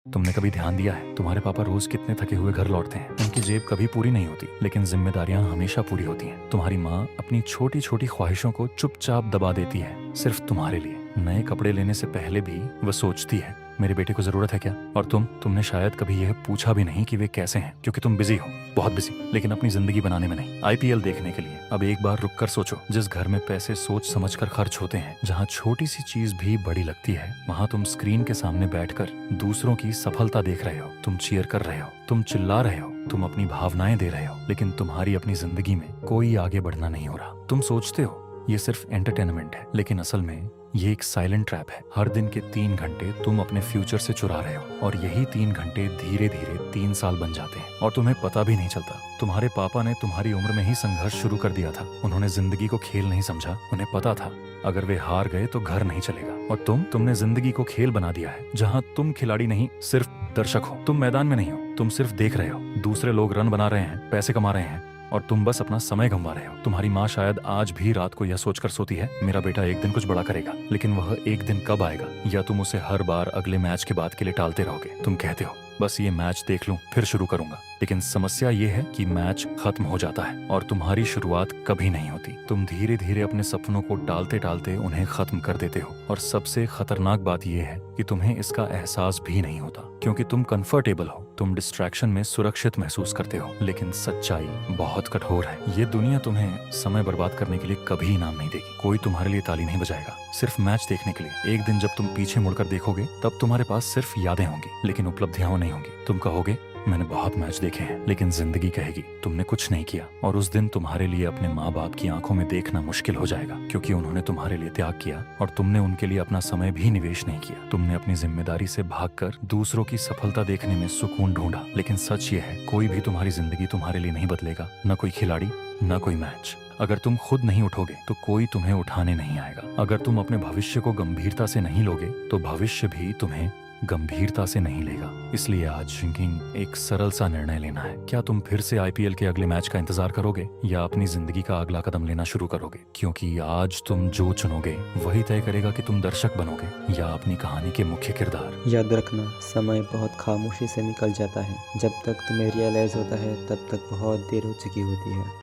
तुमने कभी ध्यान दिया है तुम्हारे पापा रोज कितने थके हुए घर लौटते हैं। उनकी जेब कभी पूरी नहीं होती, लेकिन जिम्मेदारियां हमेशा पूरी होती हैं। तुम्हारी माँ अपनी छोटी छोटी ख्वाहिशों को चुपचाप दबा देती है सिर्फ तुम्हारे लिए। नए कपड़े लेने से पहले भी वह सोचती है मेरे बेटे को जरूरत है क्या। और तुमने शायद कभी यह पूछा भी नहीं कि वे कैसे हैं, क्योंकि तुम बिजी हो, बहुत बिजी, लेकिन अपनी जिंदगी बनाने में नहीं, आईपीएल देखने के लिए। अब एक बार रुक कर सोचो, जिस घर में पैसे सोच समझ कर खर्च होते हैं, जहाँ छोटी सी चीज भी बड़ी लगती है, वहाँ तुम स्क्रीन के सामने बैठकर दूसरों की सफलता देख रहे हो। तुम चीयर कर रहे हो, तुम चिल्ला रहे हो, तुम अपनी भावनाएं दे रहे हो, लेकिन तुम्हारी अपनी जिंदगी में कोई आगे बढ़ना नहीं हो रहा। तुम सोचते हो ये सिर्फ एंटरटेनमेंट है, लेकिन असल में ये एक साइलेंट ट्रैप है। हर दिन के 3 घंटे तुम अपने फ्यूचर से चुरा रहे हो, और यही 3 घंटे धीरे धीरे 3 साल बन जाते हैं और तुम्हें पता भी नहीं चलता। तुम्हारे पापा ने तुम्हारी उम्र में ही संघर्ष शुरू कर दिया था। उन्होंने जिंदगी को खेल नहीं समझा। उन्हें पता था अगर वे हार गए तो घर नहीं चलेगा। और तुमने जिंदगी को खेल बना दिया है, जहाँ तुम खिलाड़ी नहीं सिर्फ दर्शक हो। तुम मैदान में नहीं हो, तुम सिर्फ देख रहे हो। दूसरे लोग रन बना रहे हैं, पैसे कमा रहे हैं, और तुम बस अपना समय गंवा रहे हो। तुम्हारी माँ शायद आज भी रात को यह सोचकर सोती है मेरा बेटा एक दिन कुछ बड़ा करेगा, लेकिन वह एक दिन कब आएगा। या तुम उसे हर बार अगले मैच के बाद के लिए टालते रहोगे। तुम कहते हो बस ये मैच देख लूं फिर शुरू करूंगा, लेकिन समस्या ये है कि मैच खत्म हो जाता है और तुम्हारी शुरुआत कभी नहीं होती। तुम धीरे धीरे अपने सपनों को टालते टालते उन्हें खत्म कर देते हो, और सबसे खतरनाक बात यह है कि तुम्हें इसका एहसास भी नहीं होता, क्योंकि तुम कंफर्टेबल हो, तुम डिस्ट्रैक्शन में सुरक्षित महसूस करते हो। लेकिन सच्चाई बहुत कठोर है। ये दुनिया तुम्हें समय बर्बाद करने के लिए कभी इनाम नहीं देगी। कोई तुम्हारे लिए ताली नहीं बजाएगा सिर्फ मैच देखने के लिए। एक दिन जब तुम पीछे मुड़कर देखोगे, तब तुम्हारे पास सिर्फ यादें होंगी, लेकिन उपलब्धियां नहीं होंगी। तुम कहोगे मैंने बहुत मैच देखे हैं, लेकिन जिंदगी कहेगी तुमने कुछ नहीं किया। और उस दिन तुम्हारे लिए अपने माँ बाप की आंखों में देखना मुश्किल हो जाएगा, क्योंकि उन्होंने तुम्हारे लिए त्याग किया और तुमने उनके लिए अपना समय भी निवेश नहीं किया। तुमने अपनी जिम्मेदारी से भागकर दूसरों की सफलता देखने में सुकून ढूंढा, लेकिन सच ये है कोई भी तुम्हारी जिंदगी तुम्हारे लिए नहीं बदलेगा। न कोई खिलाड़ी, न कोई मैच। अगर तुम खुद नहीं उठोगे तो कोई तुम्हें उठाने नहीं आएगा। अगर तुम अपने भविष्य को गंभीरता से नहीं लोगे तो भविष्य भी तुम्हें गंभीरता से नहीं लेगा। इसलिए आज थिंकिंग एक सरल सा निर्णय लेना है। क्या तुम फिर से आईपीएल के अगले मैच का इंतजार करोगे, या अपनी जिंदगी का अगला कदम लेना शुरू करोगे? क्योंकि आज तुम जो चुनोगे वही तय करेगा कि तुम दर्शक बनोगे या अपनी कहानी के मुख्य किरदार। याद रखना, समय बहुत खामोशी से निकल जाता है। जब तक तुम्हें रियलाइज होता है तब तक बहुत देर हो चुकी होती है।